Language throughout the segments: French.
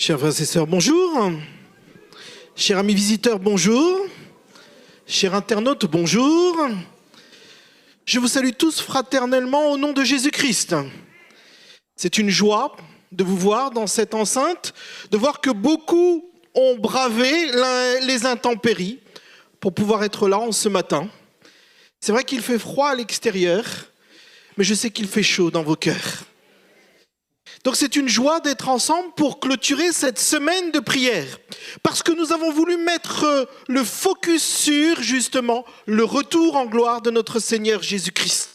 Chers frères et sœurs, bonjour. Chers amis visiteurs, bonjour. Chers internautes, bonjour. Je vous salue tous fraternellement au nom de Jésus-Christ. C'est une joie de vous voir dans cette enceinte, de voir que beaucoup ont bravé les intempéries pour pouvoir être là en ce matin. C'est vrai qu'il fait froid à l'extérieur, mais je sais qu'il fait chaud dans vos cœurs. Donc c'est une joie d'être ensemble pour clôturer cette semaine de prière. Parce que nous avons voulu mettre le focus sur, justement, le retour en gloire de notre Seigneur Jésus-Christ.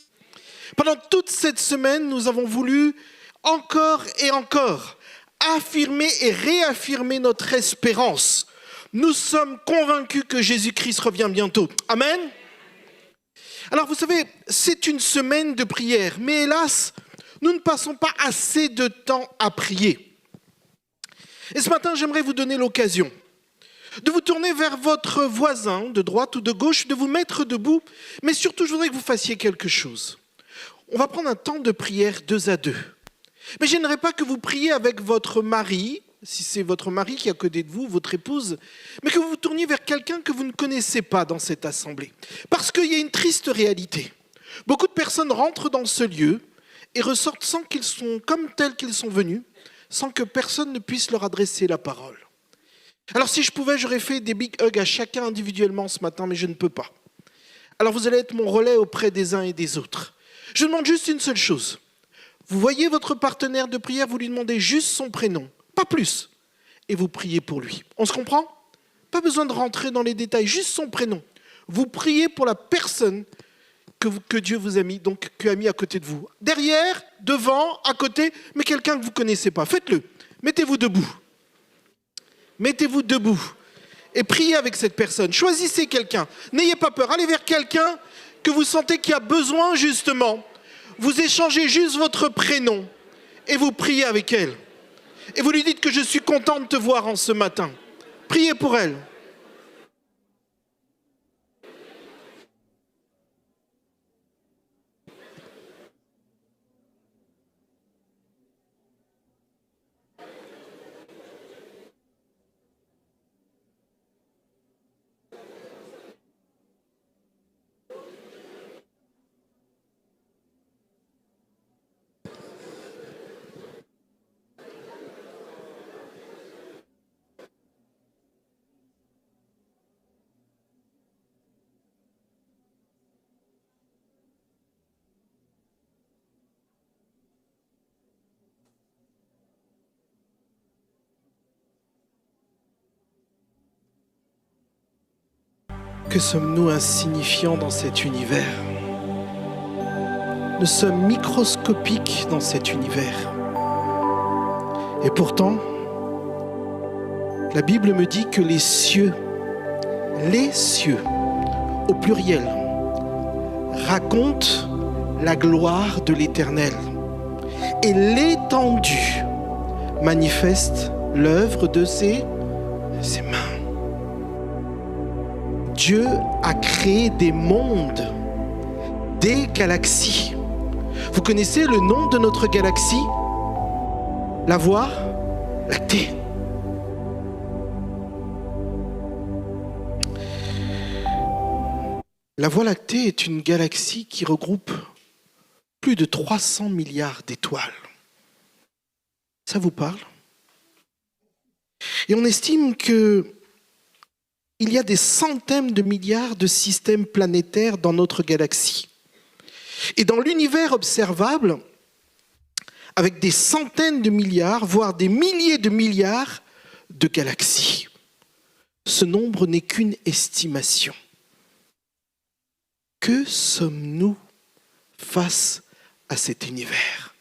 Pendant toute cette semaine, nous avons voulu encore et encore affirmer et réaffirmer notre espérance. Nous sommes convaincus que Jésus-Christ revient bientôt. Amen. Alors vous savez, c'est une semaine de prière, mais hélas, nous ne passons pas assez de temps à prier. Et ce matin, j'aimerais vous donner l'occasion de vous tourner vers votre voisin, de droite ou de gauche, de vous mettre debout, mais surtout, je voudrais que vous fassiez quelque chose. On va prendre un temps de prière 2 à 2. Mais je n'aimerais pas que vous priez avec votre mari, si c'est votre mari qui est à côté de vous, votre épouse, mais que vous vous tourniez vers quelqu'un que vous ne connaissez pas dans cette assemblée. Parce qu'il y a une triste réalité. Beaucoup de personnes rentrent dans ce lieu et ressortent sans qu'ils sont comme tels qu'ils sont venus, sans que personne ne puisse leur adresser la parole. Alors si je pouvais, j'aurais fait des big hugs à chacun individuellement ce matin, mais je ne peux pas. Alors vous allez être mon relais auprès des uns et des autres. Je demande juste une seule chose. Vous voyez votre partenaire de prière, vous lui demandez juste son prénom, pas plus, et vous priez pour lui. On se comprend ? Pas besoin de rentrer dans les détails, juste son prénom. Vous priez pour la personne que Dieu vous a mis, donc qui a mis à côté de vous. Derrière, devant, à côté, mais quelqu'un que vous ne connaissez pas. Faites-le. Mettez-vous debout. Mettez-vous debout. Et priez avec cette personne. Choisissez quelqu'un. N'ayez pas peur. Allez vers quelqu'un que vous sentez qui a besoin, justement. Vous échangez juste votre prénom et vous priez avec elle. Et vous lui dites que je suis content de te voir en ce matin. Priez pour elle. Que sommes-nous insignifiants dans cet univers ? Nous sommes microscopiques dans cet univers. Et pourtant, la Bible me dit que les cieux, au pluriel, racontent la gloire de l'Éternel. Et l'étendue manifeste l'œuvre de ses mains. Dieu a créé des mondes, des galaxies. Vous connaissez le nom de notre galaxie ? La Voie lactée. La Voie lactée est une galaxie qui regroupe plus de 300 milliards d'étoiles. Ça vous parle ? Et on estime que il y a des centaines de milliards de systèmes planétaires dans notre galaxie. Et dans l'univers observable, avec des centaines de milliards, voire des milliers de milliards de galaxies. Ce nombre n'est qu'une estimation. Que sommes-nous face à cet univers ?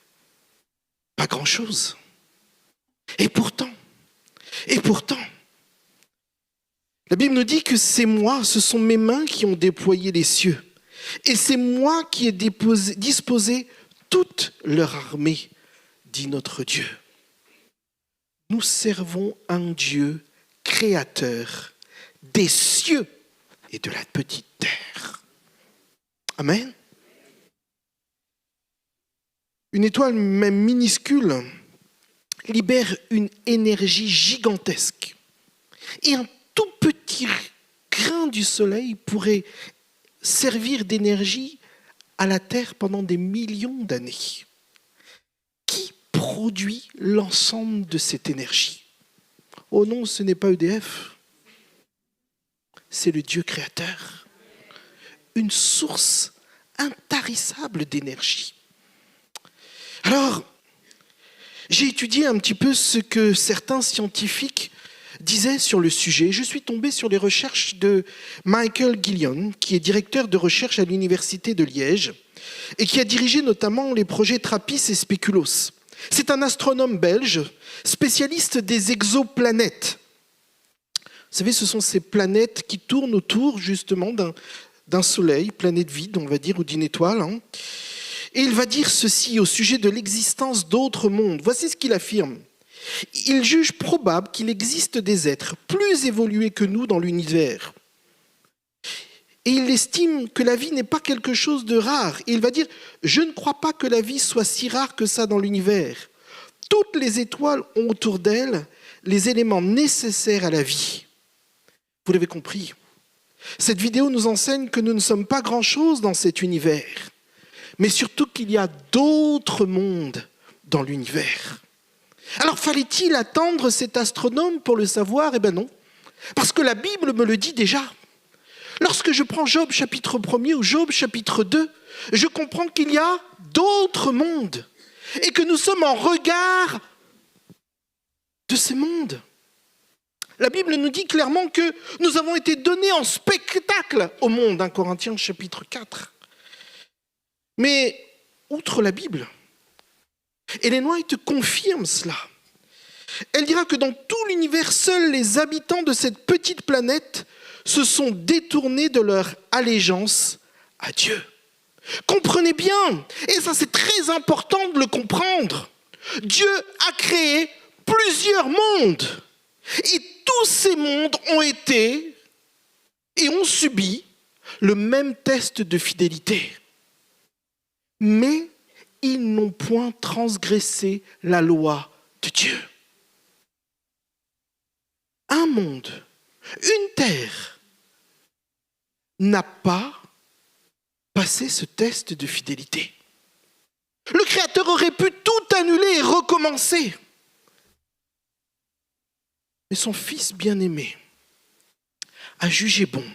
Pas grand-chose. Et pourtant, la Bible nous dit que c'est moi, ce sont mes mains qui ont déployé les cieux. Et c'est moi qui ai disposé toute leur armée, dit notre Dieu. Nous servons un Dieu créateur des cieux et de la petite terre. Amen. Une étoile même minuscule libère une énergie gigantesque. Et un tout petit grain du soleil pourrait servir d'énergie à la Terre pendant des millions d'années. Qui produit l'ensemble de cette énergie? Oh non, ce n'est pas EDF. C'est le Dieu créateur. Une source intarissable d'énergie. Alors, j'ai étudié un petit peu ce que certains scientifiques disaient sur le sujet. Je suis tombé sur les recherches de Michael Gillion, qui est directeur de recherche à l'Université de Liège et qui a dirigé notamment les projets TRAPPIST et Spéculoos. C'est un astronome belge, spécialiste des exoplanètes. Vous savez, ce sont ces planètes qui tournent autour justement d'un soleil, planète vide, on va dire, ou d'une étoile. Et il va dire ceci au sujet de l'existence d'autres mondes. Voici ce qu'il affirme. Il juge probable qu'il existe des êtres plus évolués que nous dans l'univers. Et il estime que la vie n'est pas quelque chose de rare. Et il va dire, je ne crois pas que la vie soit si rare que ça dans l'univers. Toutes les étoiles ont autour d'elles les éléments nécessaires à la vie. Vous l'avez compris. Cette vidéo nous enseigne que nous ne sommes pas grand-chose dans cet univers, mais surtout qu'il y a d'autres mondes dans l'univers. Alors fallait-il attendre cet astronome pour le savoir? Eh bien non, parce que la Bible me le dit déjà. Lorsque je prends Job chapitre 1er ou Job chapitre 2, je comprends qu'il y a d'autres mondes et que nous sommes en regard de ces mondes. La Bible nous dit clairement que nous avons été donnés en spectacle au monde, 1 Corinthiens chapitre 4. Mais, outre la Bible, Ellen White confirme cela. Elle dira que dans tout l'univers, seuls les habitants de cette petite planète se sont détournés de leur allégeance à Dieu. Comprenez bien, et ça c'est très important de le comprendre, Dieu a créé plusieurs mondes. Et tous ces mondes ont été et ont subi le même test de fidélité. Mais ils n'ont point transgressé la loi de Dieu. Un monde, une terre, n'a pas passé ce test de fidélité. Le Créateur aurait pu tout annuler et recommencer. Mais son Fils bien-aimé a jugé bon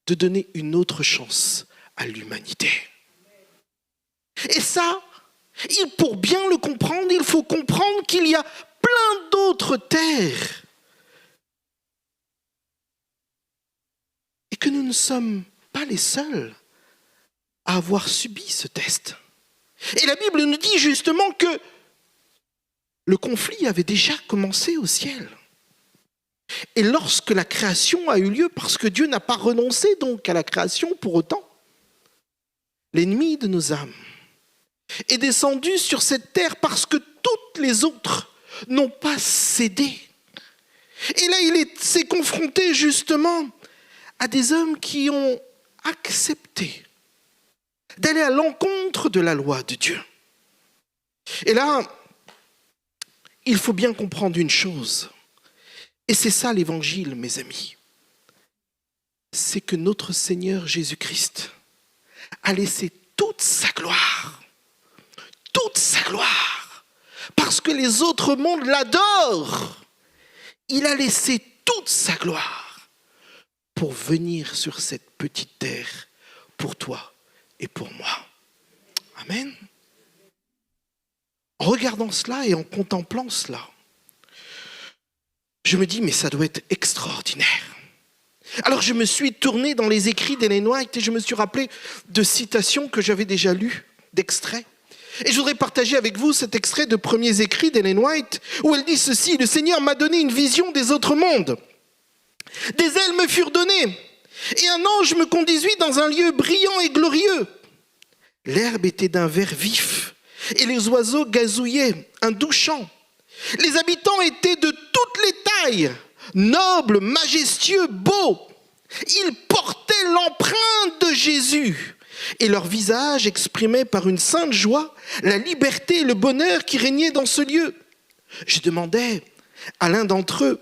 de donner une autre chance à l'humanité. Et ça, pour bien le comprendre, il faut comprendre qu'il y a plein d'autres terres. Et que nous ne sommes pas les seuls à avoir subi ce test. Et la Bible nous dit justement que le conflit avait déjà commencé au ciel. Et lorsque la création a eu lieu, parce que Dieu n'a pas renoncé donc à la création pour autant, l'ennemi de nos âmes est descendu sur cette terre parce que toutes les autres n'ont pas cédé. Et là, s'est confronté justement à des hommes qui ont accepté d'aller à l'encontre de la loi de Dieu. Et là, il faut bien comprendre une chose, et c'est ça l'évangile, mes amis, c'est que notre Seigneur Jésus-Christ a laissé toute sa gloire, parce que les autres mondes l'adorent. Il a laissé toute sa gloire pour venir sur cette petite terre pour toi et pour moi. Amen. En regardant cela et en contemplant cela, je me dis, mais ça doit être extraordinaire. Alors je me suis tourné dans les écrits d'Ellen White et je me suis rappelé de citations que j'avais déjà lues, d'extraits. Et je voudrais partager avec vous cet extrait de Premiers écrits d'Ellen White, où elle dit ceci: « Le Seigneur m'a donné une vision des autres mondes. Des ailes me furent données, et un ange me conduisit dans un lieu brillant et glorieux. L'herbe était d'un vert vif, et les oiseaux gazouillaient un doux chant. Les habitants étaient de toutes les tailles, nobles, majestueux, beaux. Ils portaient l'empreinte de Jésus, et leur visage exprimait par une sainte joie la liberté et le bonheur qui régnaient dans ce lieu. Je demandais à l'un d'entre eux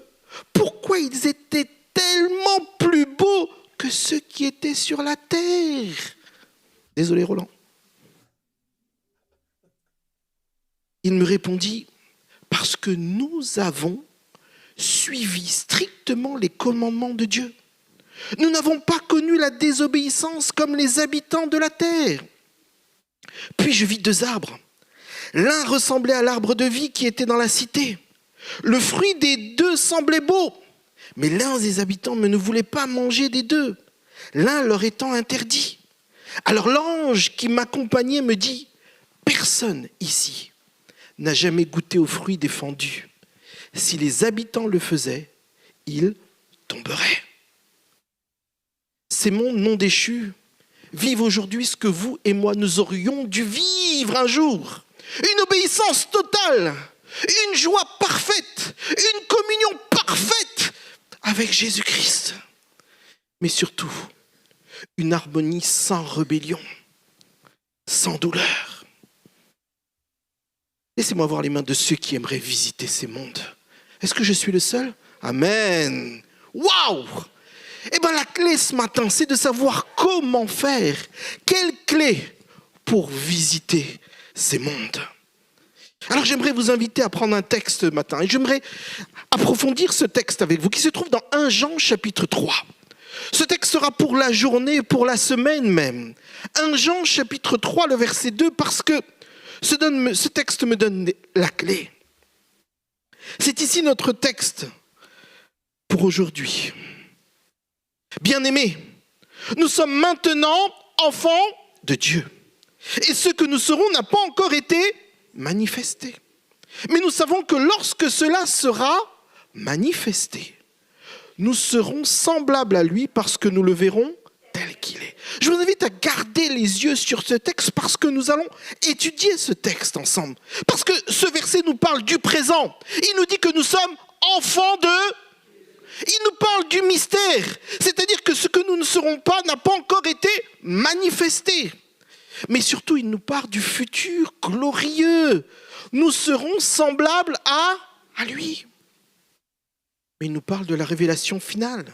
pourquoi ils étaient tellement plus beaux que ceux qui étaient sur la terre. Désolé Roland. Il me répondit, parce que nous avons suivi strictement les commandements de Dieu. Nous n'avons pas connu la désobéissance comme les habitants de la terre. Puis je vis 2 arbres. L'un ressemblait à l'arbre de vie qui était dans la cité. Le fruit des 2 semblait beau, mais l'un des habitants ne voulait pas manger des 2, l'un leur étant interdit. Alors l'ange qui m'accompagnait me dit, personne ici n'a jamais goûté au fruit défendu. Si les habitants le faisaient, ils tomberaient. Ces mondes non déchus vivent aujourd'hui ce que vous et moi nous aurions dû vivre un jour. Une obéissance totale, une joie parfaite, une communion parfaite avec Jésus-Christ. Mais surtout, une harmonie sans rébellion, sans douleur. Laissez-moi voir les mains de ceux qui aimeraient visiter ces mondes. Est-ce que je suis le seul? Amen. Waouh! Eh bien, la clé ce matin, c'est de savoir comment faire. Quelle clé pour visiter ces mondes? Alors, j'aimerais vous inviter à prendre un texte ce matin. Et j'aimerais approfondir ce texte avec vous, qui se trouve dans 1 Jean chapitre 3. Ce texte sera pour la journée, pour la semaine même. 1 Jean chapitre 3, le verset 2, parce que ce texte me donne la clé. C'est ici notre texte pour aujourd'hui. Bien-aimés, nous sommes maintenant enfants de Dieu. Et ce que nous serons n'a pas encore été manifesté. Mais nous savons que lorsque cela sera manifesté, nous serons semblables à lui parce que nous le verrons tel qu'il est. Je vous invite à garder les yeux sur ce texte parce que nous allons étudier ce texte ensemble. Parce que ce verset nous parle du présent. Il nous dit que nous sommes enfants de... Il nous parle du mystère. C'est-à-dire que ce que nous ne serons pas n'a pas encore été manifesté. Mais surtout, il nous parle du futur glorieux. Nous serons semblables à lui. Mais il nous parle de la révélation finale.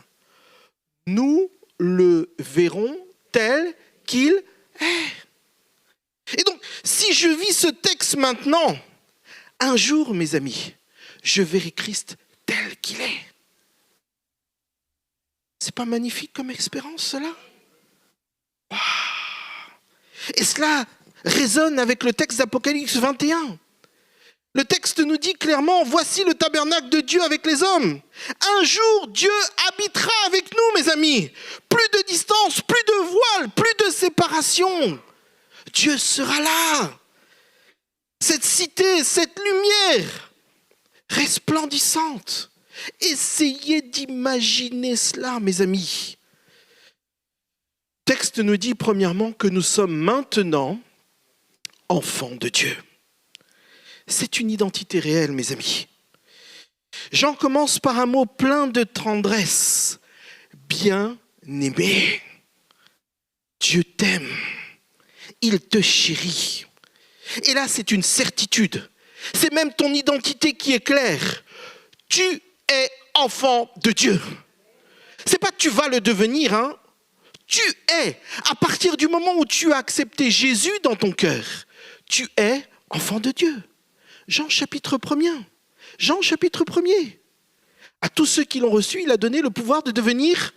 Nous le verrons tel qu'il est. Et donc, si je vis ce texte maintenant, un jour, mes amis, je verrai Christ tel qu'il est. C'est pas magnifique comme expérience, cela? Wow. Et cela résonne avec le texte d'Apocalypse 21. Le texte nous dit clairement, voici le tabernacle de Dieu avec les hommes. Un jour, Dieu habitera avec nous, mes amis. Plus de distance, plus de voile, plus de séparation. Dieu sera là. Cette cité, cette lumière resplendissante. Essayez d'imaginer cela, mes amis. Le texte nous dit premièrement que nous sommes maintenant enfants de Dieu. C'est une identité réelle, mes amis. Jean commence par un mot plein de tendresse. Bien-aimé. Dieu t'aime. Il te chérit. Et là, c'est une certitude. C'est même ton identité qui est claire. Tu es enfant de Dieu. C'est pas tu vas le devenir, hein. Tu es. À partir du moment où tu as accepté Jésus dans ton cœur, tu es enfant de Dieu. Jean chapitre 1er. Jean chapitre 1er. À tous ceux qui l'ont reçu, il a donné le pouvoir de devenir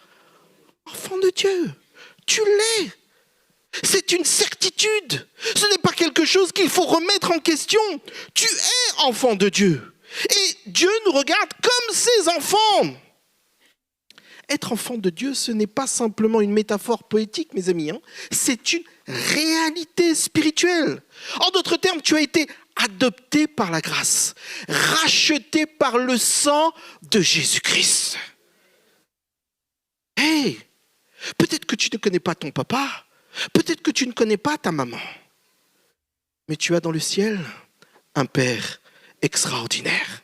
enfant de Dieu. Tu l'es. C'est une certitude. Ce n'est pas quelque chose qu'il faut remettre en question. Tu es enfant de Dieu. Et Dieu nous regarde comme ses enfants. Être enfant de Dieu, ce n'est pas simplement une métaphore poétique, mes amis. C'est une réalité spirituelle. En d'autres termes, tu as été adopté par la grâce, racheté par le sang de Jésus-Christ. Hey, peut-être que tu ne connais pas ton papa, peut-être que tu ne connais pas ta maman, mais tu as dans le ciel un Père extraordinaire.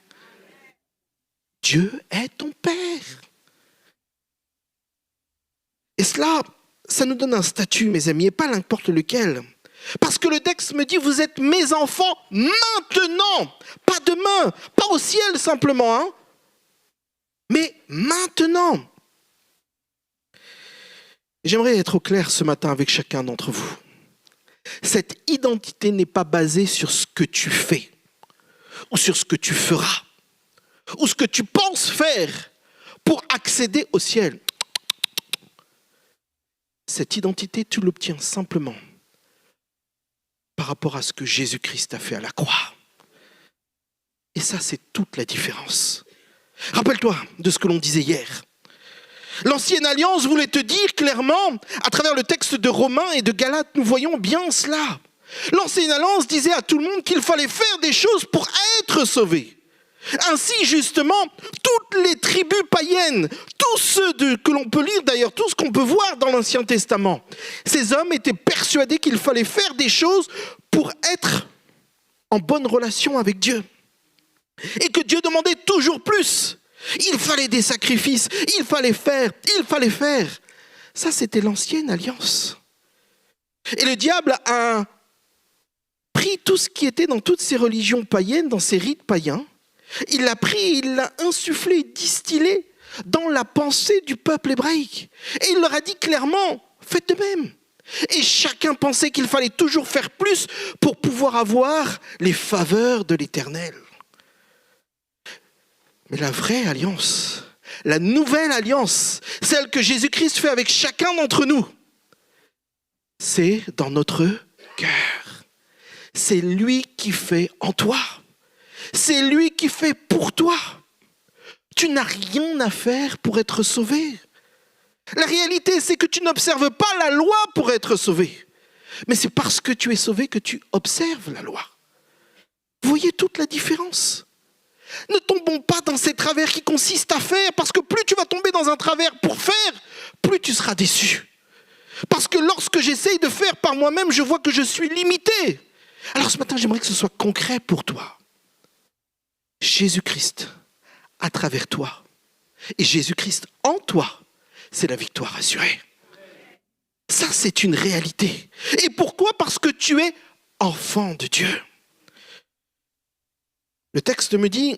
Dieu est ton Père. Et cela, ça nous donne un statut, mes amis, et pas n'importe lequel. Parce que le texte me dit, vous êtes mes enfants maintenant, pas demain, pas au ciel simplement, hein, mais maintenant. J'aimerais être au clair ce matin avec chacun d'entre vous. Cette identité n'est pas basée sur ce que tu fais, ou sur ce que tu feras, ou ce que tu penses faire pour accéder au ciel. Cette identité, tu l'obtiens simplement par rapport à ce que Jésus-Christ a fait à la croix. Et ça, c'est toute la différence. Rappelle-toi de ce que l'on disait hier. L'ancienne alliance voulait te dire clairement, à travers le texte de Romains et de Galates, nous voyons bien cela. L'ancienne alliance disait à tout le monde qu'il fallait faire des choses pour être sauvé. Ainsi, justement, toutes les tribus païennes, tous ceux que l'on peut lire d'ailleurs, tout ce qu'on peut voir dans l'Ancien Testament, ces hommes étaient persuadés qu'il fallait faire des choses pour être en bonne relation avec Dieu. Et que Dieu demandait toujours plus. Il fallait des sacrifices, il fallait faire. Ça, c'était l'ancienne alliance. Et le diable a pris tout ce qui était dans toutes ces religions païennes, dans ces rites païens. Il l'a pris, il l'a insufflé, distillé dans la pensée du peuple hébraïque. Et il leur a dit clairement, faites de même. Et chacun pensait qu'il fallait toujours faire plus pour pouvoir avoir les faveurs de l'Éternel. Mais la vraie alliance, la nouvelle alliance, celle que Jésus-Christ fait avec chacun d'entre nous, c'est dans notre cœur. C'est lui qui fait en toi. C'est lui qui fait pour toi. Tu n'as rien à faire pour être sauvé. La réalité, c'est que tu n'observes pas la loi pour être sauvé. Mais c'est parce que tu es sauvé que tu observes la loi. Vous voyez toute la différence ? Ne tombons pas dans ces travers qui consistent à faire, parce que plus tu vas tomber dans un travers pour faire, plus tu seras déçu. Parce que lorsque j'essaye de faire par moi-même, je vois que je suis limité. Alors ce matin, j'aimerais que ce soit concret pour toi. Jésus-Christ à travers toi et Jésus-Christ en toi, c'est la victoire assurée. Ça, c'est une réalité. Et pourquoi ? Parce que tu es enfant de Dieu. Le texte me dit,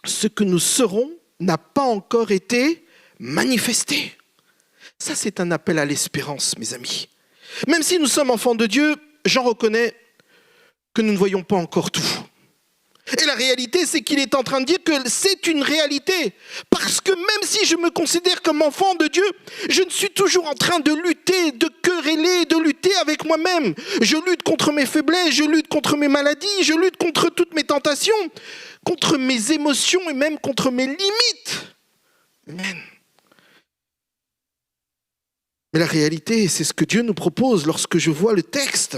ce que nous serons n'a pas encore été manifesté. Ça, c'est un appel à l'espérance, mes amis. Même si nous sommes enfants de Dieu, j'en reconnais que nous ne voyons pas encore tout. Et la réalité, c'est qu'il est en train de dire que c'est une réalité. Parce que même si je me considère comme enfant de Dieu, je ne suis toujours en train de lutter, de quereller, de lutter avec moi-même. Je lutte contre mes faiblesses, je lutte contre mes maladies, je lutte contre toutes mes tentations, contre mes émotions et même contre mes limites. Amen. Mais la réalité, c'est ce que Dieu nous propose lorsque je vois le texte.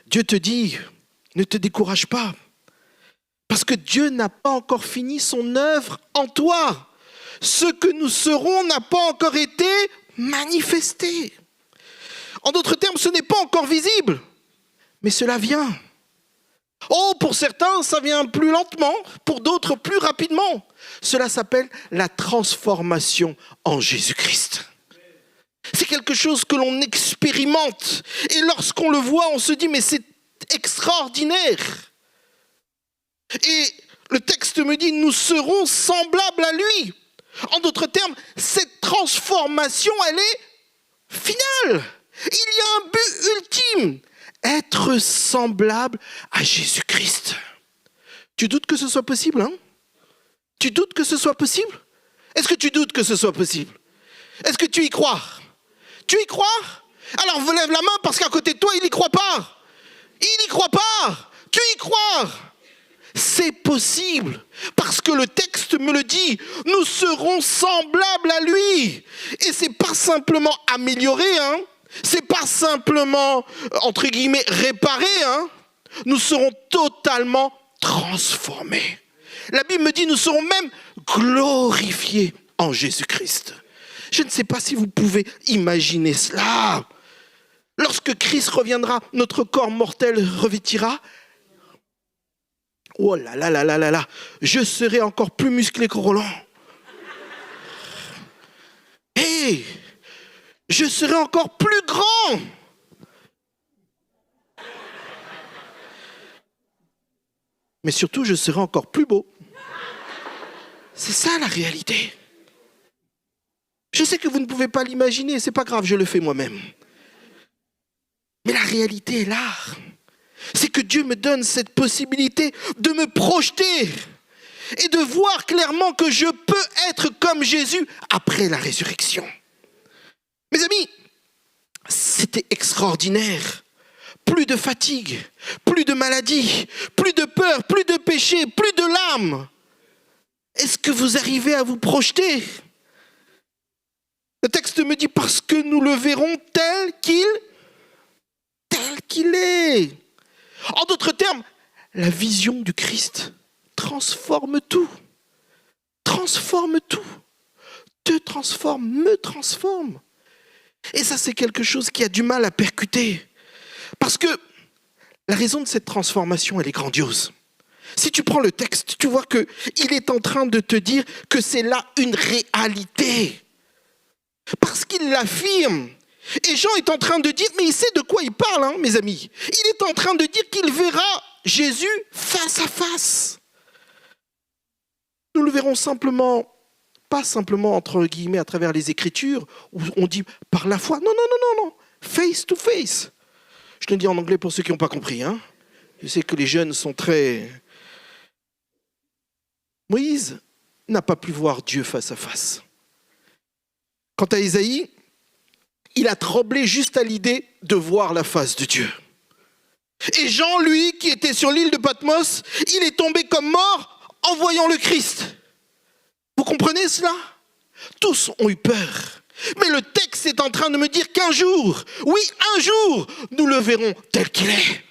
Dieu te dit, ne te décourage pas. Parce que Dieu n'a pas encore fini son œuvre en toi. Ce que nous serons n'a pas encore été manifesté. En d'autres termes, ce n'est pas encore visible, mais cela vient. Oh, pour certains, ça vient plus lentement, pour d'autres, plus rapidement. Cela s'appelle la transformation en Jésus-Christ. C'est quelque chose que l'on expérimente. Et lorsqu'on le voit, on se dit, mais c'est extraordinaire. Et le texte me dit, nous serons semblables à lui. En d'autres termes, cette transformation, elle est finale. Il y a un but ultime, être semblable à Jésus-Christ. Tu doutes que ce soit possible, hein ? Tu doutes que ce soit possible ? Est-ce que tu doutes que ce soit possible ? Est-ce que tu y crois ? Tu y crois ? Alors lève la main parce qu'à côté de toi, il n'y croit pas. Il n'y croit pas. Tu y crois ? C'est possible, parce que le texte me le dit, nous serons semblables à lui. Et c'est pas simplement amélioré, hein. C'est pas simplement, entre guillemets, réparé, hein. Nous serons totalement transformés. La Bible me dit, nous serons même glorifiés en Jésus-Christ. Je ne sais pas si vous pouvez imaginer cela. Lorsque Christ reviendra, notre corps mortel revêtira. Oh là là là là là là, je serai encore plus musclé que Roland. Hey, je serai encore plus grand. mais surtout, je serai encore plus beau. C'est ça la réalité. Je sais que vous ne pouvez pas l'imaginer, c'est pas grave, je le fais moi-même. Mais la réalité est là. C'est que Dieu me donne cette possibilité de me projeter et de voir clairement que je peux être comme Jésus après la résurrection. Mes amis, c'était extraordinaire. Plus de fatigue, plus de maladie, plus de peur, plus de péché, plus de larmes. Est-ce que vous arrivez à vous projeter ? Le texte me dit parce que nous le verrons tel qu'il est. En d'autres termes, la vision du Christ transforme tout. Transforme tout. Te transforme, me transforme. Et ça, c'est quelque chose qui a du mal à percuter. Parce que la raison de cette transformation, elle est grandiose. Si tu prends le texte, tu vois qu'il est en train de te dire que c'est là une réalité. Parce qu'il l'affirme. Et Jean est en train de dire, mais il sait de quoi il parle, hein, mes amis. Il est en train de dire qu'il verra Jésus face à face. Nous le verrons simplement, pas simplement entre guillemets à travers les Écritures, où on dit par la foi. Non, face to face. Je le dis en anglais pour ceux qui n'ont pas compris. Hein. Je sais que les jeunes sont très... Moïse n'a pas pu voir Dieu face à face. Quant à Isaïe, il a tremblé juste à l'idée de voir la face de Dieu. Et Jean, lui, qui était sur l'île de Patmos, il est tombé comme mort en voyant le Christ. Vous comprenez cela ? Tous ont eu peur. Mais le texte est en train de me dire qu'un jour, oui, un jour, nous le verrons tel qu'il est.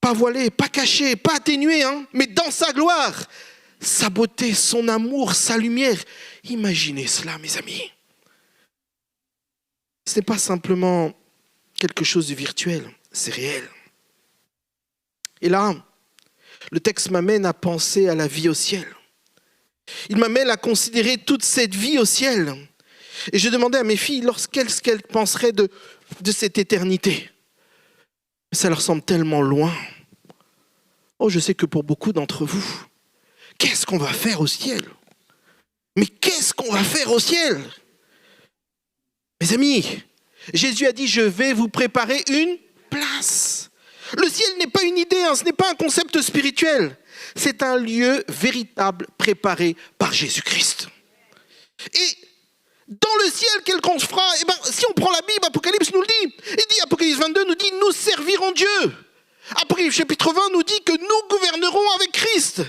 Pas voilé, pas caché, pas atténué, hein, mais dans sa gloire. Sa beauté, son amour, sa lumière. Imaginez cela, mes amis. Ce n'est pas simplement quelque chose de virtuel, c'est réel. Et là, le texte m'amène à penser à la vie au ciel. Il m'amène à considérer toute cette vie au ciel. Et je demandais à mes filles qu'est-ce qu'elles penseraient de cette éternité. Ça leur semble tellement loin. Oh, je sais que pour beaucoup d'entre vous, qu'est-ce qu'on va faire au ciel ? Mais qu'est-ce qu'on va faire au ciel ? Mes amis, Jésus a dit, je vais vous préparer une place. Le ciel n'est pas une idée, hein, ce n'est pas un concept spirituel. C'est un lieu véritable préparé par Jésus-Christ. Et dans le ciel, quel qu'on se fera, si on prend la Bible, Apocalypse nous le dit. Il dit, Apocalypse 22 nous dit, nous servirons Dieu. Apocalypse chapitre 20 nous dit que nous gouvernerons avec Christ.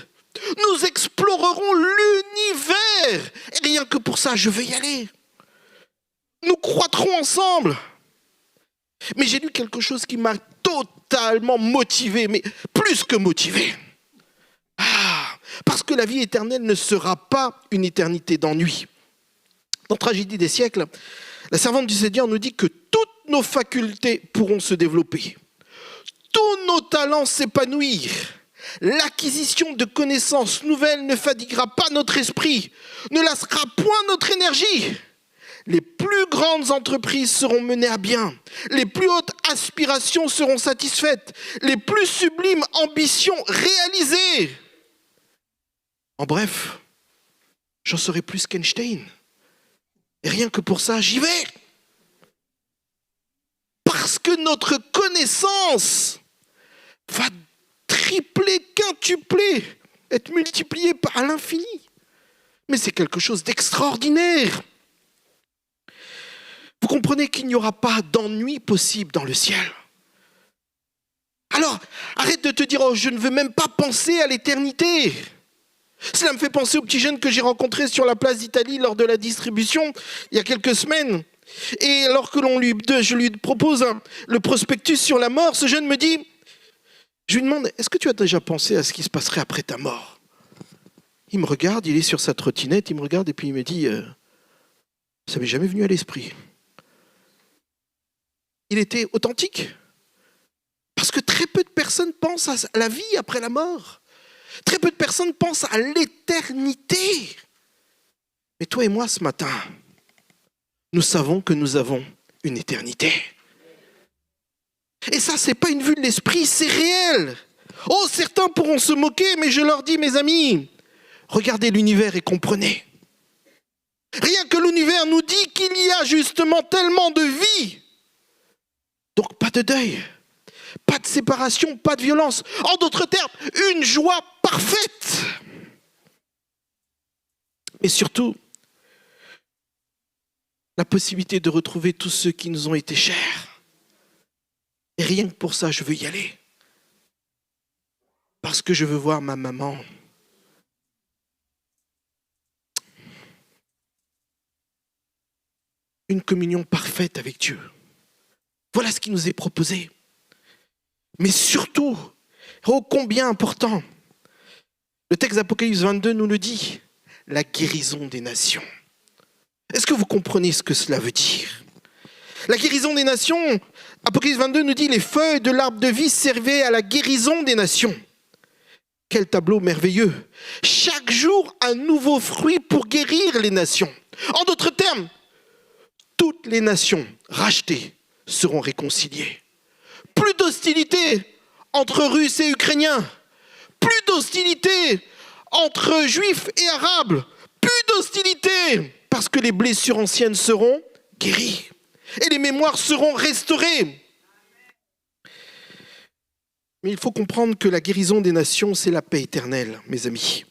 Nous explorerons l'univers. Et rien que pour ça, je veux y aller. Nous croîtrons ensemble. Mais j'ai lu quelque chose qui m'a totalement motivé, mais plus que motivé. Parce que la vie éternelle ne sera pas une éternité d'ennui. Dans Tragédie des siècles, la servante du Seigneur nous dit que toutes nos facultés pourront se développer. Tous nos talents s'épanouir. L'acquisition de connaissances nouvelles ne fatiguera pas notre esprit, ne lassera point notre énergie. Les plus grandes entreprises seront menées à bien. Les plus hautes aspirations seront satisfaites. Les plus sublimes ambitions réalisées. En bref, j'en saurai plus qu'Einstein. Et rien que pour ça, j'y vais. Parce que notre connaissance va tripler, quintupler, être multipliée par l'infini. Mais c'est quelque chose d'extraordinaire. Vous comprenez qu'il n'y aura pas d'ennui possible dans le ciel. Alors, arrête de te dire, oh, je ne veux même pas penser à l'éternité. Cela me fait penser au petit jeune que j'ai rencontré sur la place d'Italie lors de la distribution il y a quelques semaines. Et alors que je lui propose le prospectus sur la mort, ce jeune me dit, je lui demande, est-ce que tu as déjà pensé à ce qui se passerait après ta mort ? Il me regarde, il est sur sa trottinette, il me regarde et puis il me dit, ça m'est jamais venu à l'esprit. Il était authentique. Parce que très peu de personnes pensent à la vie après la mort. Très peu de personnes pensent à l'éternité. Mais toi et moi, ce matin, nous savons que nous avons une éternité. Et ça, c'est pas une vue de l'esprit, c'est réel. Oh, certains pourront se moquer, mais je leur dis, mes amis, regardez l'univers et comprenez. Rien que l'univers nous dit qu'il y a justement tellement de vie. Donc pas de deuil, pas de séparation, pas de violence. En d'autres termes, une joie parfaite. Mais surtout, la possibilité de retrouver tous ceux qui nous ont été chers. Et rien que pour ça, je veux y aller. Parce que je veux voir ma maman. Une communion parfaite avec Dieu. Voilà ce qui nous est proposé. Mais surtout, oh combien important, le texte d'Apocalypse 22 nous le dit, la guérison des nations. Est-ce que vous comprenez ce que cela veut dire? La guérison des nations, Apocalypse 22 nous dit, les feuilles de l'arbre de vie servaient à la guérison des nations. Quel tableau merveilleux! Chaque jour, un nouveau fruit pour guérir les nations. En d'autres termes, toutes les nations rachetées seront réconciliées. Plus d'hostilité entre Russes et Ukrainiens. Plus d'hostilité entre Juifs et Arabes. Plus d'hostilité parce que les blessures anciennes seront guéries. Et les mémoires seront restaurées. Mais il faut comprendre que la guérison des nations, c'est la paix éternelle, mes amis.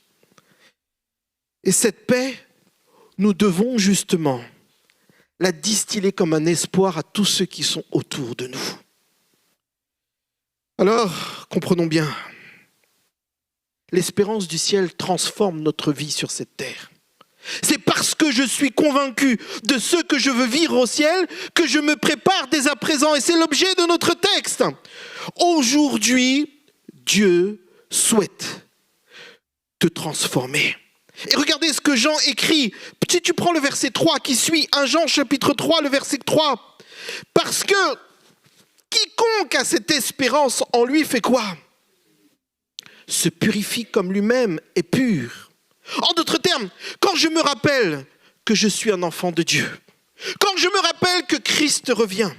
Et cette paix, nous devons justement la distiller comme un espoir à tous ceux qui sont autour de nous. Alors, comprenons bien, l'espérance du ciel transforme notre vie sur cette terre. C'est parce que je suis convaincu de ce que je veux vivre au ciel que je me prépare dès à présent. Et c'est l'objet de notre texte. Aujourd'hui, Dieu souhaite te transformer. Et regardez ce que Jean écrit. Si tu prends le verset 3 qui suit, 1 Jean chapitre 3, le verset 3. Parce que quiconque a cette espérance en lui fait quoi? Se purifie comme lui-même est pur. En d'autres termes, quand je me rappelle que je suis un enfant de Dieu, quand je me rappelle que Christ revient,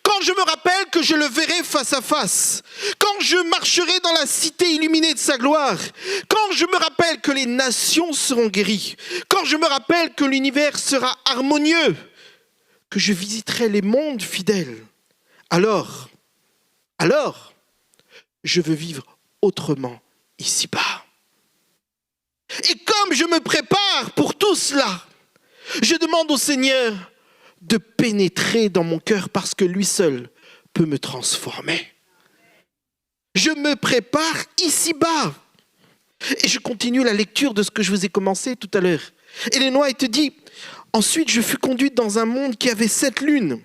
quand je me rappelle que je le verrai face à face, quand je marcherai dans la cité illuminée de sa gloire, quand je me rappelle que les nations seront guéries, quand je me rappelle que l'univers sera harmonieux, que je visiterai les mondes fidèles, alors, je veux vivre autrement ici-bas. Et comme je me prépare pour tout cela, je demande au Seigneur de pénétrer dans mon cœur parce que lui seul peut me transformer. Je me prépare ici-bas. Et je continue la lecture de ce que je vous ai commencé tout à l'heure. Ellen White dit, ensuite je fus conduite dans un monde qui avait 7 lunes.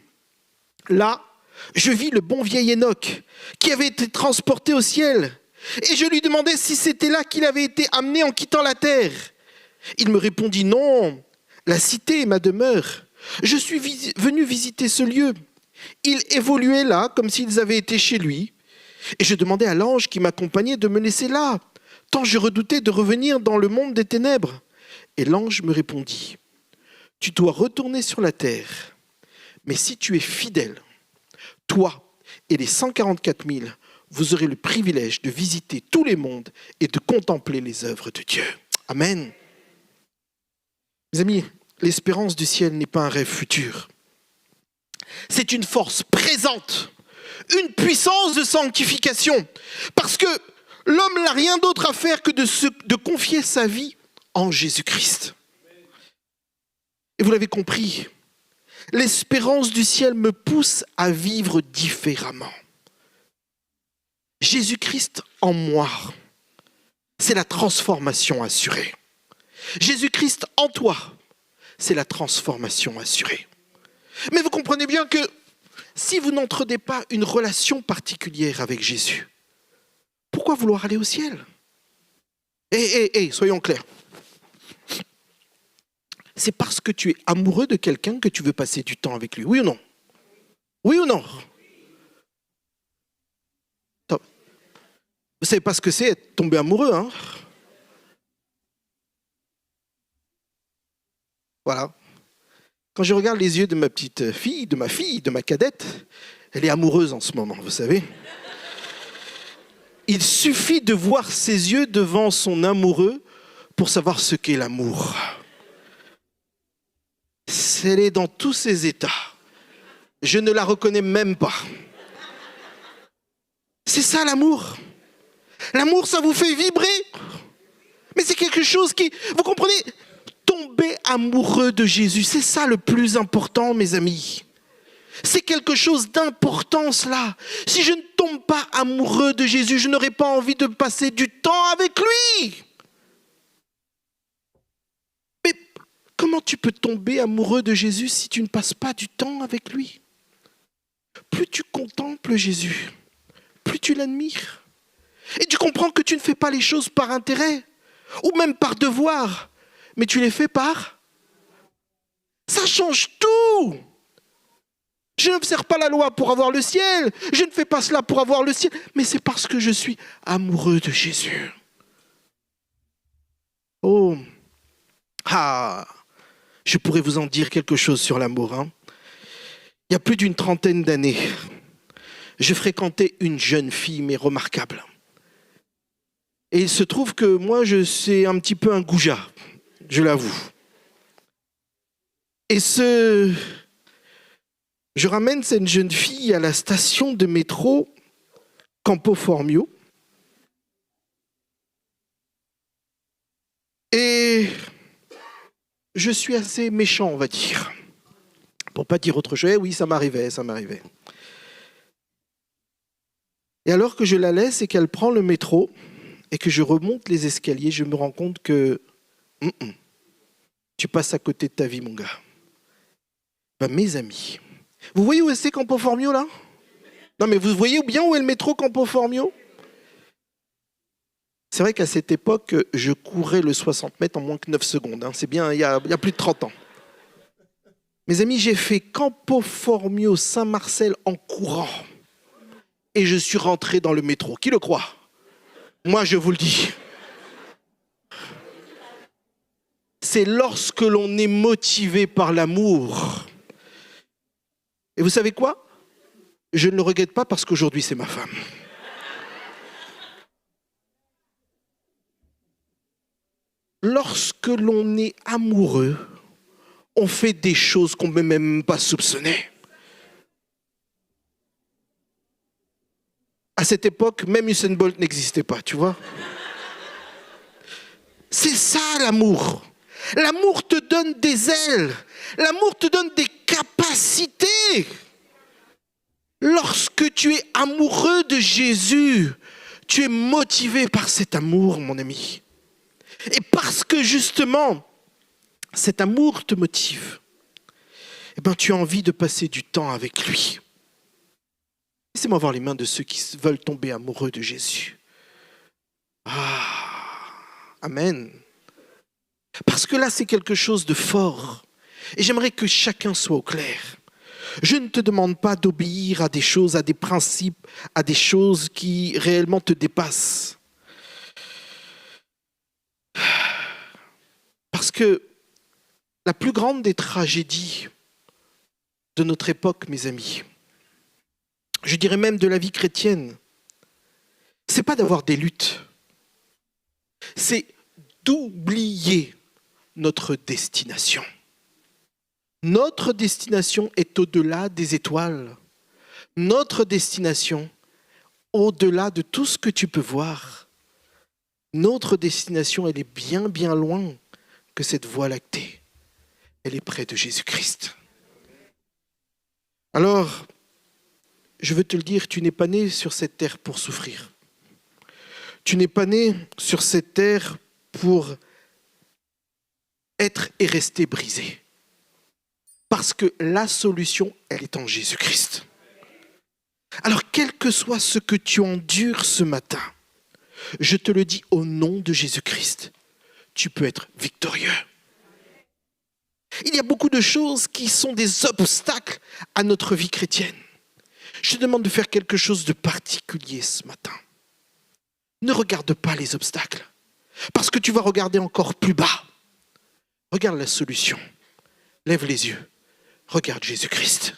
Là, je vis le bon vieil Enoch qui avait été transporté au ciel. Et je lui demandais si c'était là qu'il avait été amené en quittant la terre. Il me répondit, non, la cité est ma demeure. Je suis venu visiter ce lieu. Ils évoluaient là comme s'ils avaient été chez lui. Et je demandais à l'ange qui m'accompagnait de me laisser là, tant je redoutais de revenir dans le monde des ténèbres. Et l'ange me répondit, tu dois retourner sur la terre. Mais si tu es fidèle, toi et les 144 000, vous aurez le privilège de visiter tous les mondes et de contempler les œuvres de Dieu. Amen. Mes amis, l'espérance du ciel n'est pas un rêve futur. C'est une force présente, une puissance de sanctification. Parce que l'homme n'a rien d'autre à faire que de confier sa vie en Jésus-Christ. Et vous l'avez compris, l'espérance du ciel me pousse à vivre différemment. Jésus-Christ en moi, c'est la transformation assurée. Jésus-Christ en toi, c'est la transformation assurée. Mais vous comprenez bien que si vous n'entretenez pas une relation particulière avec Jésus, pourquoi vouloir aller au ciel? Soyons clairs. C'est parce que tu es amoureux de quelqu'un que tu veux passer du temps avec lui, oui ou non? Oui ou non? Vous savez pas ce que c'est être tombé amoureux, hein? Voilà. Quand je regarde les yeux de ma petite fille, de ma cadette, Elle est amoureuse en ce moment, vous savez. Il suffit de voir ses yeux devant son amoureux pour savoir ce qu'est l'amour. Elle est dans tous ses états. Je ne la reconnais même pas. C'est ça l'amour. L'amour, ça vous fait vibrer. Mais c'est quelque chose qui... Vous comprenez ? Tomber amoureux de Jésus, c'est ça le plus important, mes amis. C'est quelque chose d'important, cela. Si je ne tombe pas amoureux de Jésus, je n'aurai pas envie de passer du temps avec lui. Mais comment tu peux tomber amoureux de Jésus si tu ne passes pas du temps avec lui ? Plus tu contemples Jésus, plus tu l'admires. Et tu comprends que tu ne fais pas les choses par intérêt, ou même par devoir, mais tu les fais par... Ça change tout. Je n'observe pas la loi pour avoir le ciel. Je ne fais pas cela pour avoir le ciel. Mais c'est parce que je suis amoureux de Jésus. Oh, je pourrais vous en dire quelque chose sur l'amour. Il y a plus d'une trentaine d'années, je fréquentais une jeune fille, mais remarquable. Et il se trouve que moi, c'est un petit peu un goujat, je l'avoue. Et je ramène cette jeune fille à la station de métro Campo Formio. Et je suis assez méchant, on va dire. Pour pas dire autre chose, oui, ça m'arrivait. Et alors que je la laisse et qu'elle prend le métro et que je remonte les escaliers, je me rends compte que tu passes à côté de ta vie, mon gars. Mes amis, vous voyez où c'est Campo Formio là ? Non mais vous voyez bien où est le métro Campo Formio ? C'est vrai qu'à cette époque, je courais le 60 mètres en moins que 9 secondes. C'est bien, il y a plus de 30 ans. Mes amis, j'ai fait Campo Formio Saint-Marcel en courant. Et je suis rentré dans le métro. Qui le croit ? Moi, je vous le dis. C'est lorsque l'on est motivé par l'amour. Et vous savez quoi ? Je ne le regrette pas parce qu'aujourd'hui, c'est ma femme. Lorsque l'on est amoureux, on fait des choses qu'on ne peut même pas soupçonner. À cette époque, même Usain Bolt n'existait pas, tu vois. C'est ça l'amour. L'amour te donne des ailes. L'amour te donne des capacités. Lorsque tu es amoureux de Jésus, tu es motivé par cet amour, mon ami. Et parce que justement, cet amour te motive, tu as envie de passer du temps avec lui. Laissez-moi voir les mains de ceux qui veulent tomber amoureux de Jésus. Amen. Parce que là, c'est quelque chose de fort. Et j'aimerais que chacun soit au clair. Je ne te demande pas d'obéir à des choses, à des principes, à des choses qui réellement te dépassent. Parce que la plus grande des tragédies de notre époque, mes amis, je dirais même de la vie chrétienne, c'est pas d'avoir des luttes, c'est d'oublier notre destination. Notre destination est au-delà des étoiles. Notre destination, au-delà de tout ce que tu peux voir, notre destination, elle est bien, bien loin que cette voie lactée. Elle est près de Jésus-Christ. Alors, je veux te le dire, tu n'es pas né sur cette terre pour souffrir. Tu n'es pas né sur cette terre pour être et rester brisé. Parce que la solution, elle est en Jésus-Christ. Alors, quel que soit ce que tu endures ce matin, je te le dis au nom de Jésus-Christ, tu peux être victorieux. Il y a beaucoup de choses qui sont des obstacles à notre vie chrétienne. Je te demande de faire quelque chose de particulier ce matin. Ne regarde pas les obstacles, parce que tu vas regarder encore plus bas. Regarde la solution. Lève les yeux. Regarde Jésus-Christ.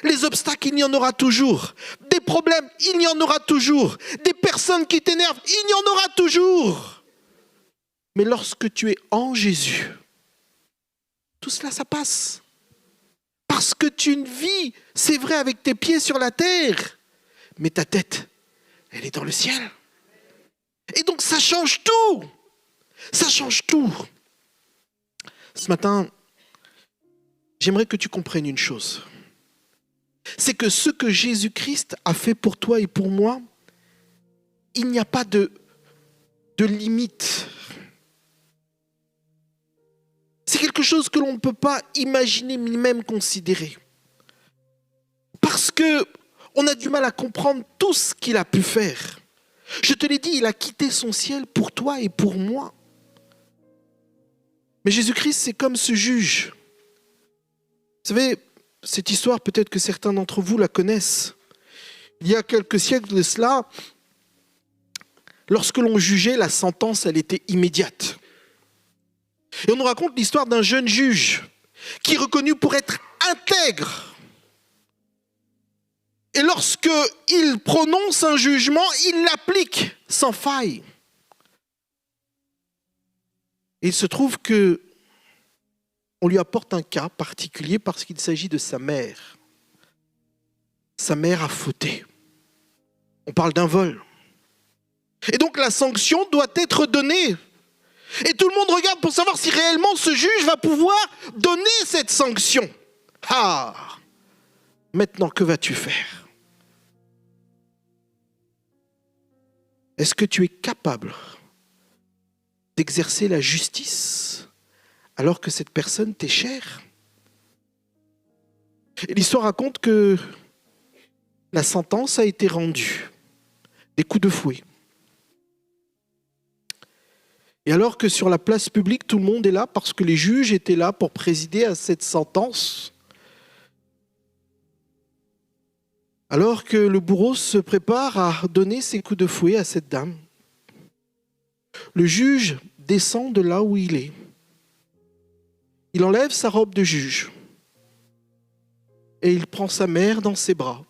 Les obstacles, il y en aura toujours. Des problèmes, il y en aura toujours. Des personnes qui t'énervent, il y en aura toujours. Mais lorsque tu es en Jésus, tout cela, ça passe. Parce que tu vis, c'est vrai, avec tes pieds sur la terre, mais ta tête, elle est dans le ciel. Et donc ça change tout. Ça change tout. Ce matin, j'aimerais que tu comprennes une chose. C'est que ce que Jésus-Christ a fait pour toi et pour moi, il n'y a pas de limite. C'est quelque chose que l'on ne peut pas imaginer ni même considérer. Parce qu'on a du mal à comprendre tout ce qu'il a pu faire. Je te l'ai dit, il a quitté son ciel pour toi et pour moi. Mais Jésus-Christ, c'est comme ce juge. Vous savez, cette histoire, peut-être que certains d'entre vous la connaissent. Il y a quelques siècles de cela, lorsque l'on jugeait, la sentence, elle était immédiate. Et on nous raconte l'histoire d'un jeune juge qui est reconnu pour être intègre. Et lorsqu'il prononce un jugement, il l'applique sans faille. Et il se trouve que on lui apporte un cas particulier parce qu'il s'agit de sa mère. Sa mère a fauté. On parle d'un vol. Et donc la sanction doit être donnée. Et tout le monde regarde pour savoir si réellement ce juge va pouvoir donner cette sanction. Ah! Maintenant, que vas-tu faire? Est-ce que tu es capable d'exercer la justice alors que cette personne t'est chère? Et l'histoire raconte que la sentence a été rendue. Des coups de fouet. Et alors que sur la place publique, tout le monde est là parce que les juges étaient là pour présider à cette sentence, alors que le bourreau se prépare à donner ses coups de fouet à cette dame, le juge descend de là où il est. Il enlève sa robe de juge et il prend sa mère dans ses bras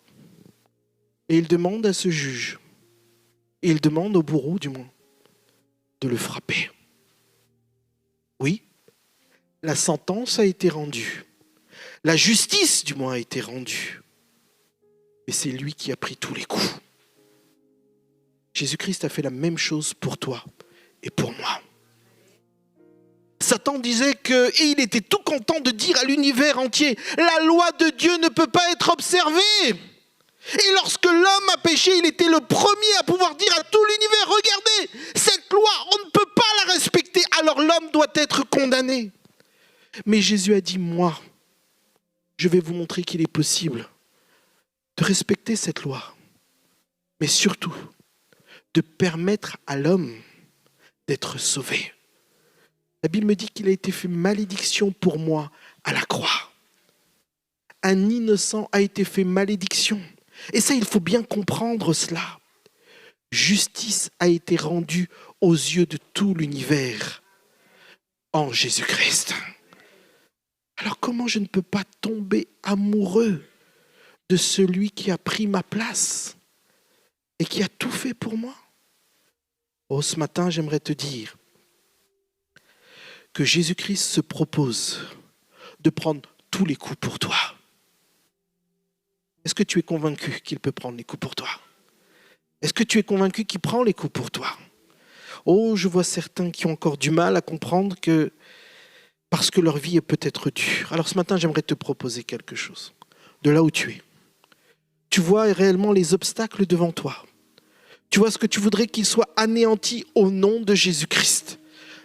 et il demande à ce juge, et il demande au bourreau du moins, de le frapper. Oui, la sentence a été rendue. La justice, du moins, a été rendue. Mais c'est lui qui a pris tous les coups. Jésus-Christ a fait la même chose pour toi et pour moi. Satan disait que, et il était tout content de dire à l'univers entier, la loi de Dieu ne peut pas être observée. Et lorsque l'homme a péché, il était le premier à pouvoir dire à tout l'univers, regardez, cette loi, on ne peut pas la respecter, alors l'homme doit être condamné. Mais Jésus a dit, moi, je vais vous montrer qu'il est possible de respecter cette loi, mais surtout de permettre à l'homme d'être sauvé. La Bible me dit qu'il a été fait malédiction pour moi à la croix. Un innocent a été fait malédiction. Et ça, il faut bien comprendre cela. Justice a été rendue aux yeux de tout l'univers en Jésus-Christ. Alors comment je ne peux pas tomber amoureux de celui qui a pris ma place et qui a tout fait pour moi? Oh, ce matin, j'aimerais te dire que Jésus-Christ se propose de prendre tous les coups pour toi. Est-ce que tu es convaincu qu'il peut prendre les coups pour toi? Est-ce que tu es convaincu qu'il prend les coups pour toi? Oh, je vois certains qui ont encore du mal à comprendre que parce que leur vie est peut-être dure. Alors ce matin, j'aimerais te proposer quelque chose. De là où tu es. Tu vois réellement les obstacles devant toi. Tu vois ce que tu voudrais qu'ils soient anéantis au nom de Jésus-Christ.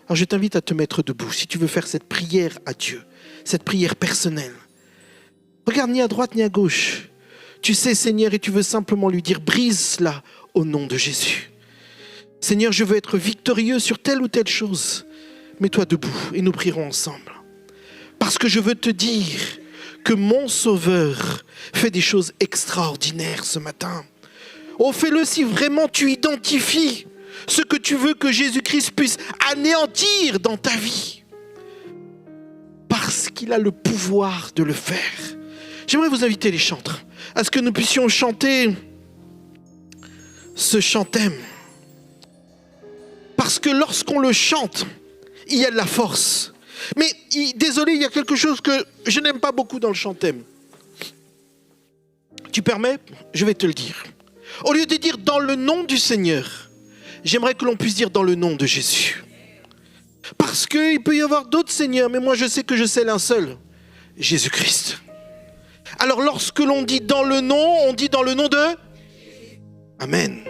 Alors je t'invite à te mettre debout si tu veux faire cette prière à Dieu, cette prière personnelle. Regarde ni à droite ni à gauche. Tu sais, Seigneur, et tu veux simplement lui dire, brise cela au nom de Jésus. Seigneur, je veux être victorieux sur telle ou telle chose. Mets-toi debout et nous prierons ensemble. Parce que je veux te dire que mon Sauveur fait des choses extraordinaires ce matin. Oh, fais-le si vraiment tu identifies ce que tu veux que Jésus-Christ puisse anéantir dans ta vie. Parce qu'il a le pouvoir de le faire. J'aimerais vous inviter les chantres à ce que nous puissions chanter ce chant-thème. Parce que lorsqu'on le chante, il y a de la force. Mais désolé, il y a quelque chose que je n'aime pas beaucoup dans le chant-thème. Tu permets? Je vais te le dire. Au lieu de dire dans le nom du Seigneur, j'aimerais que l'on puisse dire dans le nom de Jésus. Parce qu'il peut y avoir d'autres seigneurs, mais moi je sais que je sais l'un seul, Jésus-Christ. Alors lorsque l'on dit dans le nom, on dit dans le nom de... Amen.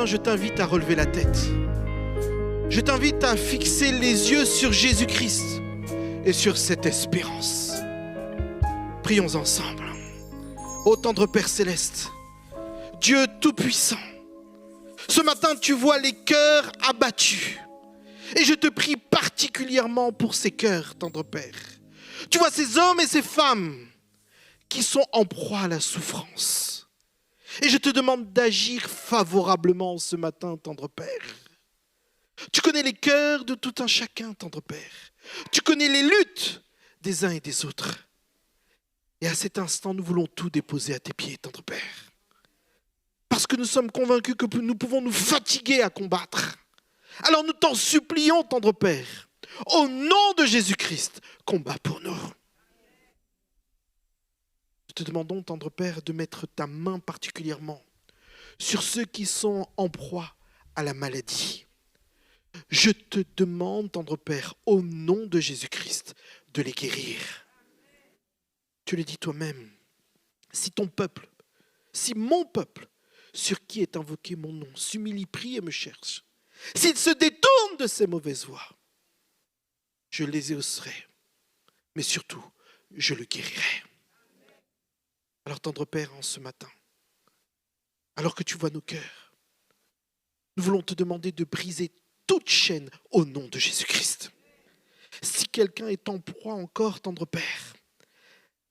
Je t'invite à relever la tête. Je t'invite à fixer les yeux sur Jésus-Christ et sur cette espérance. Prions ensemble. Ô tendre Père Céleste, Dieu Tout-Puissant, ce matin tu vois les cœurs abattus. Et je te prie particulièrement pour ces cœurs, tendre Père. Tu vois ces hommes et ces femmes qui sont en proie à la souffrance. Et je te demande d'agir favorablement ce matin, tendre Père. Tu connais les cœurs de tout un chacun, tendre Père. Tu connais les luttes des uns et des autres. Et à cet instant, nous voulons tout déposer à tes pieds, tendre Père. Parce que nous sommes convaincus que nous pouvons nous fatiguer à combattre. Alors nous t'en supplions, tendre Père, au nom de Jésus-Christ, combat pour nous. Nous te demandons, tendre Père, de mettre ta main particulièrement sur ceux qui sont en proie à la maladie. Je te demande, tendre Père, au nom de Jésus-Christ, de les guérir. Tu le dis toi-même. Si ton peuple, si mon peuple, sur qui est invoqué mon nom, s'humilie, prie et me cherche, s'il se détourne de ses mauvaises voies, je les exaucerai, mais surtout, je le guérirai. Alors, tendre Père, en ce matin, alors que tu vois nos cœurs, nous voulons te demander de briser toute chaîne au nom de Jésus-Christ. Si quelqu'un est en proie encore, tendre Père,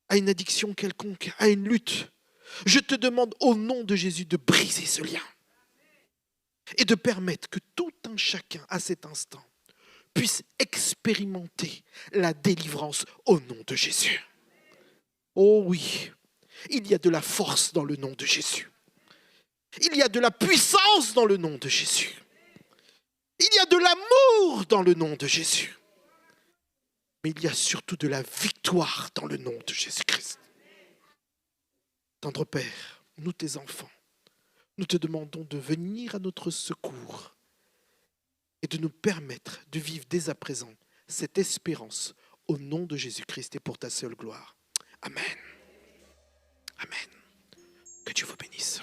à une addiction quelconque, à une lutte, je te demande au nom de Jésus de briser ce lien et de permettre que tout un chacun à cet instant puisse expérimenter la délivrance au nom de Jésus. Oh oui, il y a de la force dans le nom de Jésus. Il y a de la puissance dans le nom de Jésus. Il y a de l'amour dans le nom de Jésus. Mais il y a surtout de la victoire dans le nom de Jésus-Christ. Tendre Père, nous tes enfants, nous te demandons de venir à notre secours et de nous permettre de vivre dès à présent cette espérance au nom de Jésus-Christ et pour ta seule gloire. Amen. Amen. Que Dieu vous bénisse.